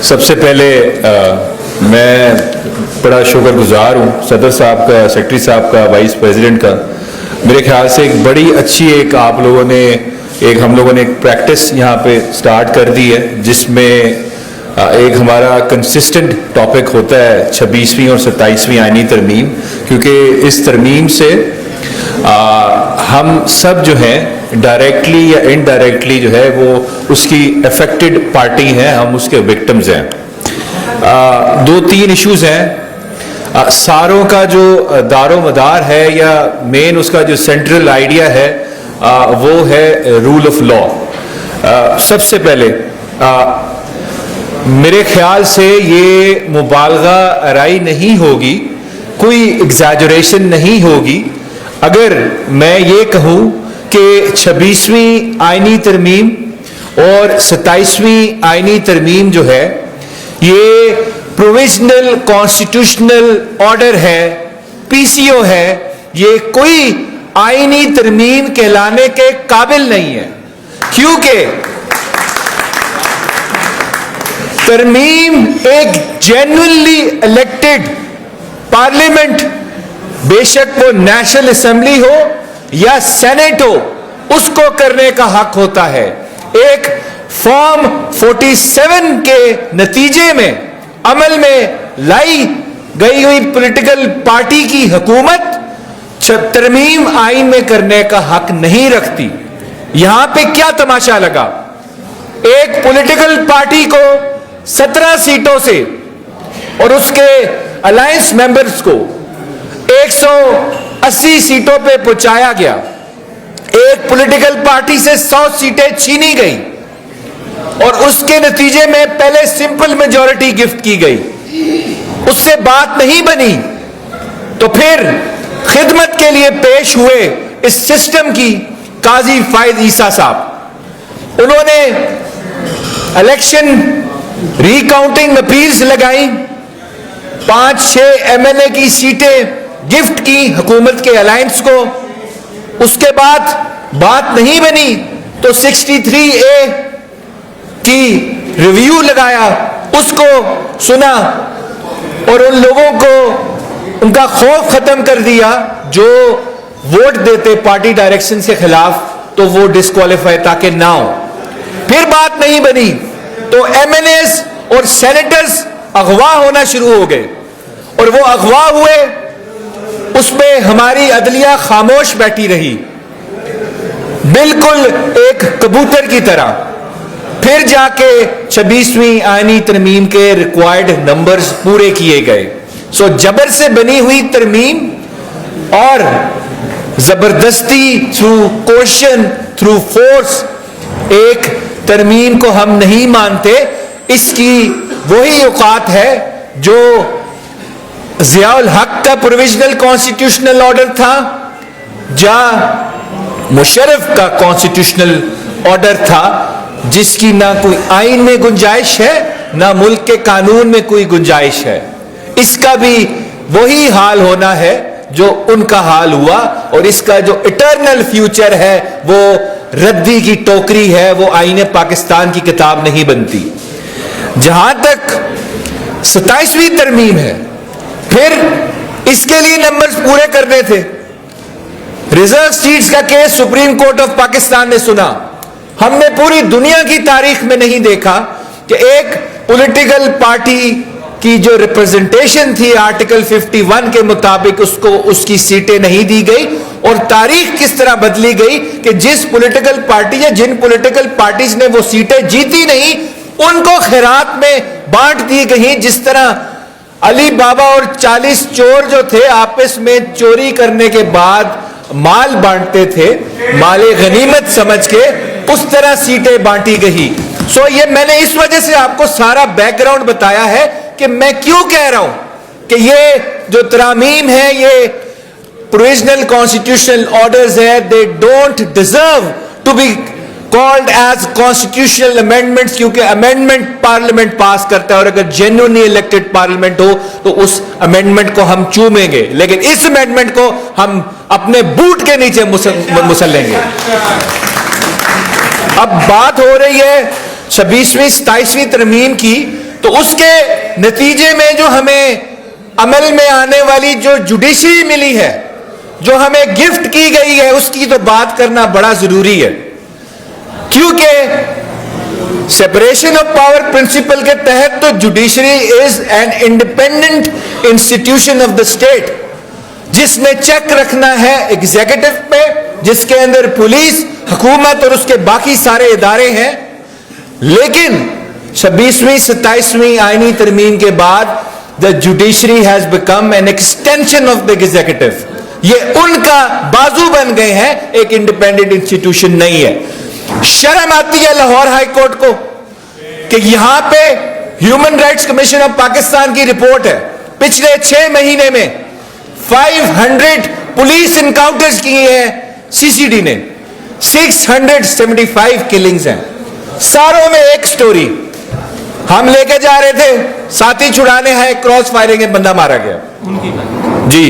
سب سے پہلے میں بڑا شکر گزار ہوں صدر صاحب کا، سیکرٹری صاحب کا، وائس پریزیڈنٹ کا. میرے خیال سے ایک بڑی اچھی ایک آپ لوگوں نے ہم لوگوں نے ایک پریکٹس یہاں پہ سٹارٹ کر دی ہے، جس میں ایک ہمارا کنسسٹنٹ ٹاپک ہوتا ہے 26ویں اور 27ویں آئینی ترمیم، کیونکہ اس ترمیم سے ہم سب جو ہیں ڈائریکٹلی یا انڈائریکٹلی جو ہے وہ اس کی افیکٹڈ پارٹی ہیں، ہم اس کے وکٹمز ہیں. 2-3 ایشوز ہیں. ساروں کا جو دار و مدار ہے یا مین اس کا جو سینٹرل آئیڈیا ہے وہ ہے رول آف لا. سب سے پہلے میرے خیال سے یہ مبالغہ آرائی نہیں ہوگی، کوئی ایگزیجریشن نہیں ہوگی اگر میں یہ کہوں کہ 26ویں آئینی ترمیم اور 27ویں آئینی ترمیم جو ہے یہ پروویژنل کانسٹیٹیوشنل آرڈر ہے، پی سی او ہے، یہ کوئی آئینی ترمیم کہلانے کے قابل نہیں ہے. کیونکہ ترمیم ایک جینوئنلی الیکٹڈ پارلیمنٹ، بے شک وہ نیشنل اسمبلی ہو یا سینیٹ ہو، اس کو کرنے کا حق ہوتا ہے. ایک فارم 47 کے نتیجے میں عمل میں لائی گئی ہوئی پولیٹیکل پارٹی کی حکومت ترمیم آئین میں کرنے کا حق نہیں رکھتی. یہاں پہ کیا تماشا لگا؟ ایک پولیٹیکل پارٹی کو 17 سیٹوں سے اور اس کے الائنس ممبرز کو 180 سیٹوں پہ پہنچایا گیا. ایک پولیٹیکل پارٹی سے 100 سیٹیں چھینی گئی اور اس کے نتیجے میں پہلے سمپل میجورٹی گفٹ کی گئی. اس سے بات نہیں بنی تو پھر خدمت کے لیے پیش ہوئے اس سسٹم کی قاضی فائز عیسیٰ صاحب. انہوں نے الیکشن ری کاؤنٹنگ اپیلز لگائیں، 5-6 ایم ایل اے کی سیٹیں گفٹ کی حکومت کے الائنس کو. اس کے بعد بات نہیں بنی تو 63A کی ریویو لگایا، اس کو سنا اور ان لوگوں کو ان کا خوف ختم کر دیا جو ووٹ دیتے پارٹی ڈائریکشن کے خلاف تو وہ ڈسکوالیفائی تاکہ نہ ہو. پھر بات نہیں بنی تو ایم ایل ایز اور سینیٹرز اغوا ہونا شروع ہو گئے اور وہ اغوا ہوئے. اس میں ہماری عدلیہ خاموش بیٹھی رہی بالکل ایک کبوتر کی طرح. پھر جا کے 26ویں آئینی ترمیم کے ریکوائرڈ نمبرز پورے کیے گئے. سو جبر سے بنی ہوئی ترمیم اور زبردستی تھرو کوشن تھرو فورس ایک ترمیم کو ہم نہیں مانتے. اس کی وہی اوقات ہے جو ضیاء الحق کا پروویژنل کانسٹیٹیوشنل آرڈر تھا، یا مشرف کا کانسٹیٹیوشنل آرڈر تھا، جس کی نہ کوئی آئین میں گنجائش ہے نہ ملک کے قانون میں کوئی گنجائش ہے. اس کا بھی وہی حال ہونا ہے جو ان کا حال ہوا، اور اس کا جو اٹرنل فیوچر ہے وہ ردی کی ٹوکری ہے، وہ آئین پاکستان کی کتاب نہیں بنتی. جہاں تک 27ویں ترمیم ہے، پھر اس کے لیے نمبرز پورے کرنے تھے. ریزرو سیٹس کا case supreme court of Pakistan نے سنا. ہم نے پوری دنیا کی تاریخ میں نہیں دیکھا کہ ایک پولیٹیکل پارٹی کی جو ریپرزنٹیشن تھی آرٹیکل 51 کے مطابق اس کو اس کی سیٹیں نہیں دی گئی، اور تاریخ کس طرح بدلی گئی کہ جس پولیٹیکل پارٹی یا جن پولیٹیکل پارٹیز نے وہ سیٹیں جیتی نہیں ان کو خیرات میں بانٹ دی گئی. جس طرح علی بابا اور 40 چور جو تھے آپس میں چوری کرنے کے بعد مال بانٹتے تھے مال غنیمت سمجھ کے، اس طرح سیٹیں بانٹی گئی. سو یہ میں نے اس وجہ سے آپ کو سارا بیک گراؤنڈ بتایا ہے کہ میں کیوں کہہ رہا ہوں کہ یہ جو ترامیم ہے یہ پروویژنل کانسٹیٹیوشنل آرڈرز ہے، they don't deserve to be called as constitutional amendments, کیونکہ امینڈمنٹ پارلیمنٹ پاس کرتا ہے اور اگر جینوئنلی الیکٹڈ پارلیمنٹ ہو تو اس امینڈمنٹ کو ہم چومیں گے، لیکن اس امینڈمنٹ کو ہم اپنے بوٹ کے نیچے مسلیں گے. اب بات ہو رہی ہے 26ویں 27ویں ترمیم کی. تو اس کے نتیجے میں جو ہمیں عمل میں آنے والی جو جوڈیشری ملی ہے, جو ہمیں گفٹ کی گئی ہے, اس کی تو بات کرنا بڑا ضروری ہے, کیونکہ سیپریشن آف پاور پرنسپل کے تحت تو judiciary is an independent institution of the state, جس نے چیک رکھنا ہے ایگزیکٹو پہ, جس کے اندر پولیس, حکومت اور اس کے باقی سارے ادارے ہیں. لیکن 26ویں 27ویں آئینی ترمیم کے بعد the judiciary has become an extension of the executive. یہ ان کا بازو بن گئے ہیں, ایک انڈیپینڈنٹ انسٹیٹیوشن نہیں ہے. شرم آتی ہے لاہور ہائی کورٹ کو کہ یہاں پہ human rights commission of Pakistan کی رپورٹ ہے, پچھلے 6 مہینے میں 500 پولیس انکاؤنٹرز کیے ہیں سی سی ڈی نے, 675 کلنگز ہیں. ساروں میں ایک سٹوری, ہم لے کے جا رہے تھے, ساتھی چھڑانے ہیں, کراس فائرنگ میں بندہ مارا گیا. جی,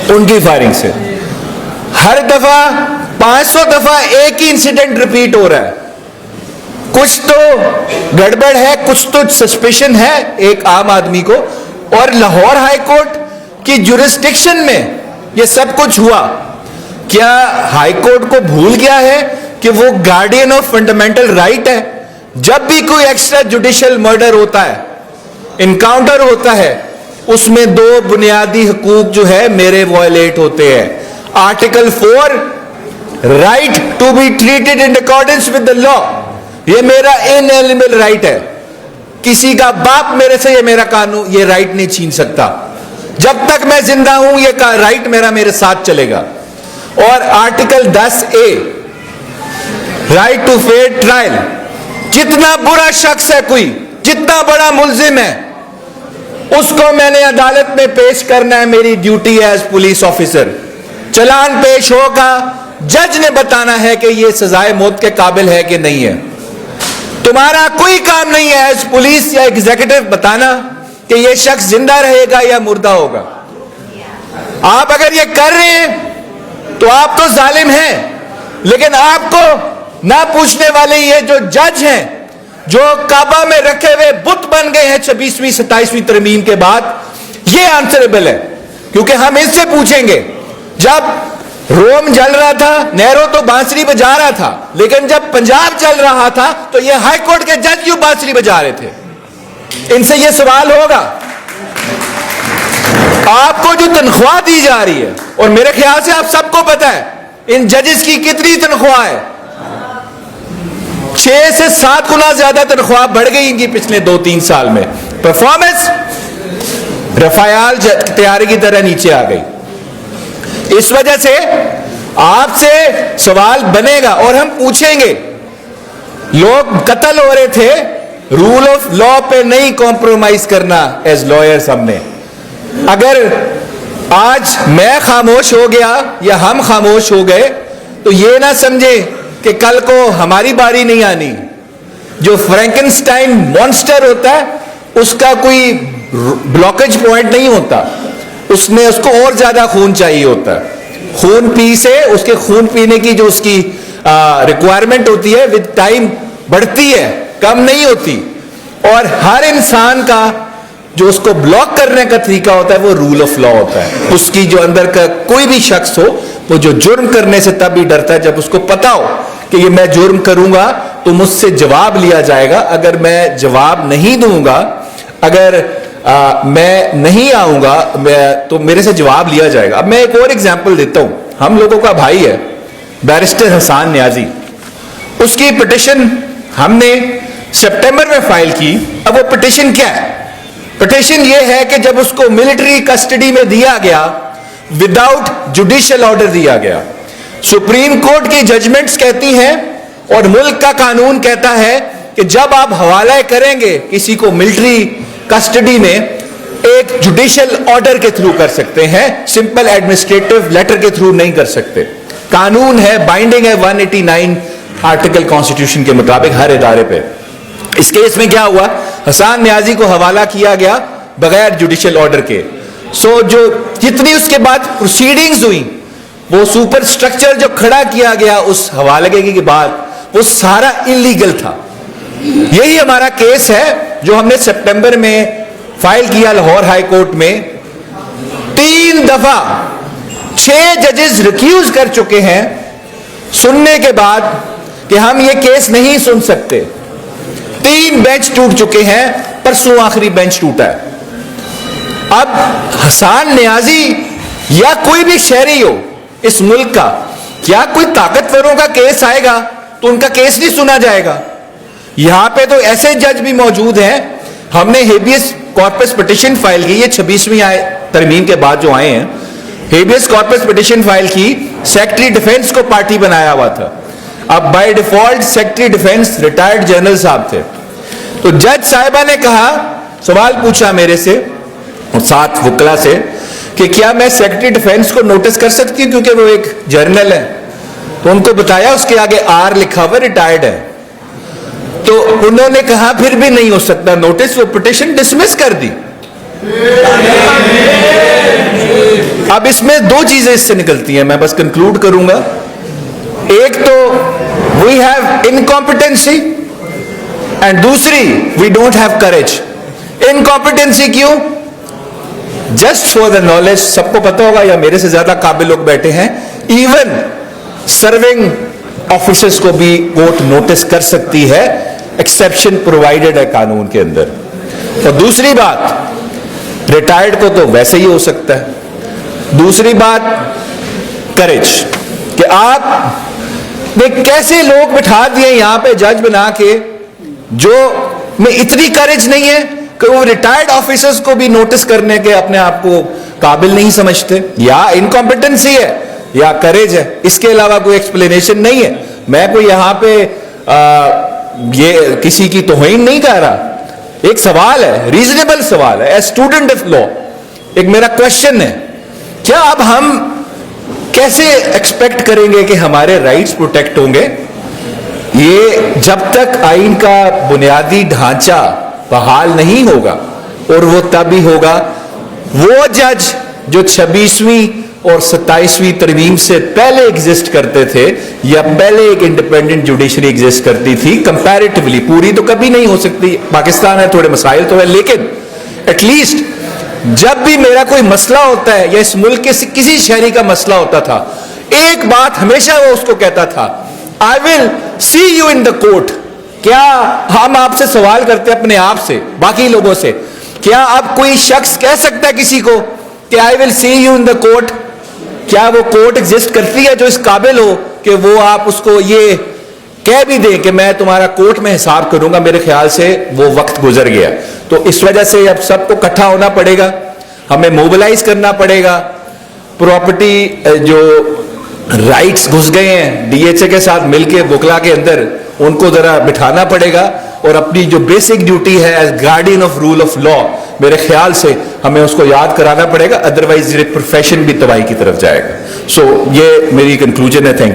ان کی فائرنگ سے ہر دفعہ 500 دفعہ ایک ہی انسیڈنٹ ریپیٹ ہو رہا ہے. کچھ تو گڑبڑ ہے, کچھ تو سسپیشن ہے ایک عام آدمی کو. اور لاہور ہائی کورٹ کی جورسڈکشن میں یہ سب کچھ ہوا. کیا ہائی کورٹ کو بھول گیا ہے کہ وہ گارڈین آف فنڈامنٹل رائٹ ہے؟ جب بھی کوئی ایکسٹرا جوڈیشل مرڈر ہوتا ہے, انکاؤنٹر ہوتا ہے, اس میں 2 بنیادی حقوق جو ہے میرے وائلیٹ ہوتے ہیں. Article 4 right to be treated in accordance with the law, یہ میرا انیلیبل رائٹ ہے. کسی کا باپ میرے سے یہ میرا قانون, یہ رائٹ نہیں چھین سکتا. جب تک میں زندہ ہوں یہ رائٹ میرے ساتھ چلے گا. اور article 10A right to fair trial, جتنا برا شخص ہے کوئی, جتنا بڑا ملزم ہے, اس کو میں نے عدالت میں پیش کرنا ہے, میری ڈیوٹی ایز پولیس آفیسر. چلان پیش ہوگا, جج نے بتانا ہے کہ یہ سزائے موت کے قابل ہے کہ نہیں ہے. تمہارا کوئی کام نہیں ہے ایز پولیس یا ایگزیکٹو بتانا کہ یہ شخص زندہ رہے گا یا مردہ ہوگا. آپ اگر یہ کر رہے ہیں تو آپ تو ظالم ہیں, لیکن آپ کو نہ پوچھنے والے یہ جو جج ہیں, جو کعبہ میں رکھے ہوئے بت بن گئے ہیں 26ویں 27ویں ترمیم کے بعد, یہ آنسریبل ہے. کیونکہ ہم اس سے پوچھیں گے, جب روم جل رہا تھا, نہرو تو بانسری بجا رہا تھا, لیکن جب پنجاب چل رہا تھا تو یہ ہائی کورٹ کے جج کیوں بانسری بجا رہے تھے؟ ان سے یہ سوال ہوگا. آپ کو جو تنخواہ دی جا رہی ہے, اور میرے خیال سے آپ سب کو پتا ہے ان ججز کی کتنی تنخواہ ہے, 6 سے 7 گنا زیادہ تنخواہ بڑھ گئی ان کی پچھلے 2-3 سال میں. پرفارمنس رفایال تیاری کی طرح نیچے آ گئی. اس وجہ سے آپ سے سوال بنے گا اور ہم پوچھیں گے, لوگ قتل ہو رہے تھے, رول آف لا پہ نہیں کمپرومائز کرنا ایز لائرز. ہم نے اگر آج میں خاموش ہو گیا یا ہم خاموش ہو گئے تو یہ نہ سمجھے کہ کل کو ہماری باری نہیں آنی. جو فرینکنسٹائن مونسٹر ہوتا ہے اس کا کوئی بلاکیج پوائنٹ نہیں ہوتا, اس کو اور زیادہ خون چاہیے ہوتا ہے. خون پی سے اس کے خون پینے کی جو اس کی ریکوائرمنٹ ہوتی ہے ود ٹائم بڑھتی ہے, کم نہیں ہوتی. اور ہر انسان کا جو اس کو بلاک کرنے کا طریقہ ہوتا ہے وہ رول آف لا ہوتا ہے. اس کی جو اندر کا کوئی بھی شخص ہو, وہ جو جرم کرنے سے تب ہی ڈرتا ہے جب اس کو پتا ہو کہ یہ میں جرم کروں گا تو مجھ سے جواب لیا جائے گا. اگر میں جواب نہیں دوں گا, اگر میں نہیں آؤں گا تو میرے سے جواب لیا جائے گا. اب میں ایک اور ایگزامپل دیتا ہوں. ہم لوگوں کا بھائی ہے بیرسٹر حسان نیازی, اس کی پٹیشن ہم نے سپٹمبر میں فائل کی. اب وہ پٹیشن کیا ہے؟ پٹیشن یہ ہے کہ جب اس کو ملٹری کسٹڈی میں دیا گیا وداؤٹ جوڈیشل آرڈر دیا گیا, سپریم کورٹ کی ججمنٹس کہتی ہیں اور ملک کا قانون کہتا ہے کہ جب آپ حوالہ کریں گے کسی کو ملٹری کسٹڈی میں, ایک جوڈیشل آرڈر کے تھرو کر سکتے ہیں, سمپل ایڈمنسٹریٹو لیٹر کے تھرو نہیں کر سکتے. قانون ہے, بائنڈنگ ہے 189 آرٹیکل کانسٹیٹیوشن کے مطابق ہر ادارے پہ. اس کیس میں کیا ہوا, حسان نیازی کو حوالہ کیا گیا بغیر جوڈیشل آرڈر کے. جو جتنی اس کے بعد پروسیڈنگز ہوئی, وہ سپر سٹرکچر جو کھڑا کیا گیا اس حوالے کے بعد, وہ سارا انلیگل تھا. یہی ہمارا کیس ہے جو ہم نے سپٹمبر میں فائل کیا لاہور ہائی کورٹ میں، 3 دفعہ 6 ججز ریکیوز کر چکے ہیں سننے کے بعد کہ ہم یہ کیس نہیں سن سکتے. 3 بینچ ٹوٹ چکے ہیں، پرسوں آخری بینچ ٹوٹا ہے. اب حسان نیازی یا کوئی بھی شہری ہو اس ملک کا، کیا کوئی طاقتوروں کا کیس آئے گا تو ان کا کیس نہیں سنا جائے گا؟ یہاں پہ تو ایسے جج بھی موجود ہیں. ہم نے ہیبیس کارپس پٹیشن فائل کی، یہ 26ویں ترمیم کے بعد جو آئے ہیں، ہیبیس کارپس پٹیشن فائل کی، سیکرٹری ڈیفنس کو پارٹی بنایا ہوا تھا. اب by default secretary defence retired general صاحب تھے. تو جج صاحبہ نے کہا، سوال پوچھا میرے سے اور 7 وکلا سے کہ کیا میں سیکرٹری ڈیفنس کو نوٹس کر سکتی ہوں کیونکہ وہ ایک جرنل ہے. تو ان کو بتایا اس کے آگے آر لکھا ہوا، ریٹائرڈ ہے. تو انہوں نے کہا پھر بھی نہیں ہو سکتا نوٹس، وہ پٹیشن ڈسمس کر دی. اب اس میں 2 چیزیں اس سے نکلتی ہیں، میں بس کنکلوڈ کروں گا. ایک تو وی ہیو انکمپیٹنسی اینڈ دوسری وی ڈونٹ ہیو کریج. انکمپیٹنسی کیوں؟ جسٹ فار دا نالج، سب کو پتا ہوگا یا میرے سے زیادہ قابل لوگ بیٹھے ہیں، ایون سرونگ آفیسرز کو بھی کورٹ نوٹس کر سکتی ہے، ایکسیپشن پرووائڈڈ ہے قانون کے اندر. اور دوسری بات، ریٹائرڈ کو تو ویسے ہی ہو سکتا ہے. دوسری بات کریج، کہ آپ نے کیسے لوگ بٹھا دیے یہاں پہ جج بنا کے جو میں اتنی کریج نہیں ہے کہ وہ ریٹائرڈ آفیسرز کو بھی نوٹس کرنے کے اپنے آپ کو قابل نہیں سمجھتے. یا انکمپیٹنسی ہے یا کریج ہے، اس کے علاوہ کوئی ایکسپلینیشن نہیں ہے. میں کوئی یہاں پہ یہ کسی کی توہین نہیں کہہ رہا. ایک سوال ہے، ریزنیبل سوال ہے، ایز اسٹوڈنٹ آف لا ایک میرا کوشچن ہے، کیا اب ہم کیسے ایکسپیکٹ کریں گے کہ ہمارے رائٹس پروٹیکٹ ہوں گے؟ یہ جب تک آئین کا بنیادی ڈھانچہ بحال نہیں ہوگا، اور وہ تب ہی ہوگا وہ جج جو 26ویں اور 27ویں ترمیم سے پہلے ایگزسٹ کرتے تھے یا پہلے ایک انڈیپینڈنٹ جوڈیشری ایگزسٹ کرتی تھی، کمپیریٹیولی پوری تو کبھی نہیں ہو سکتی، پاکستان ہے، تھوڑے مسائل تو ہے، لیکن ایٹ لیسٹ جب بھی میرا کوئی مسئلہ ہوتا ہے یا اس ملک کے کسی شہری کا مسئلہ ہوتا تھا، ایک بات ہمیشہ وہ اس کو کہتا تھا، I will see you in the court. کیا ہم آپ سے سوال کرتے اپنے آپ سے، باقی لوگوں سے، کیا اب کوئی شخص کہہ سکتا ہے کسی کو کہ I will see you in the court؟ کیا وہ کورٹ ایگزسٹ کرتی ہے جو اس قابل ہو کہ وہ آپ اس کو یہ کہہ بھی دیں کہ میں تمہارا کورٹ میں حساب کروں گا؟ میرے خیال سے وہ وقت گزر گیا. تو اس وجہ سے اب سب کو اکٹھا ہونا پڑے گا، ہمیں موبلائز کرنا پڑے گا. پراپرٹی جو رائٹس گھس گئے ہیں ڈی ایچ اے کے ساتھ مل کے وکلا کے اندر، ان کو ذرا بٹھانا پڑے گا، اور اپنی جو بیسک ڈیوٹی ہے as guardian of rule of law, میرے خیال سے ہمیں اس کو یاد کرانا پڑے گا، ادروائز یہ پروفیشن بھی تباہی کی طرف جائے گا. سو یہ میری کنکلوژن ہے. Thank you.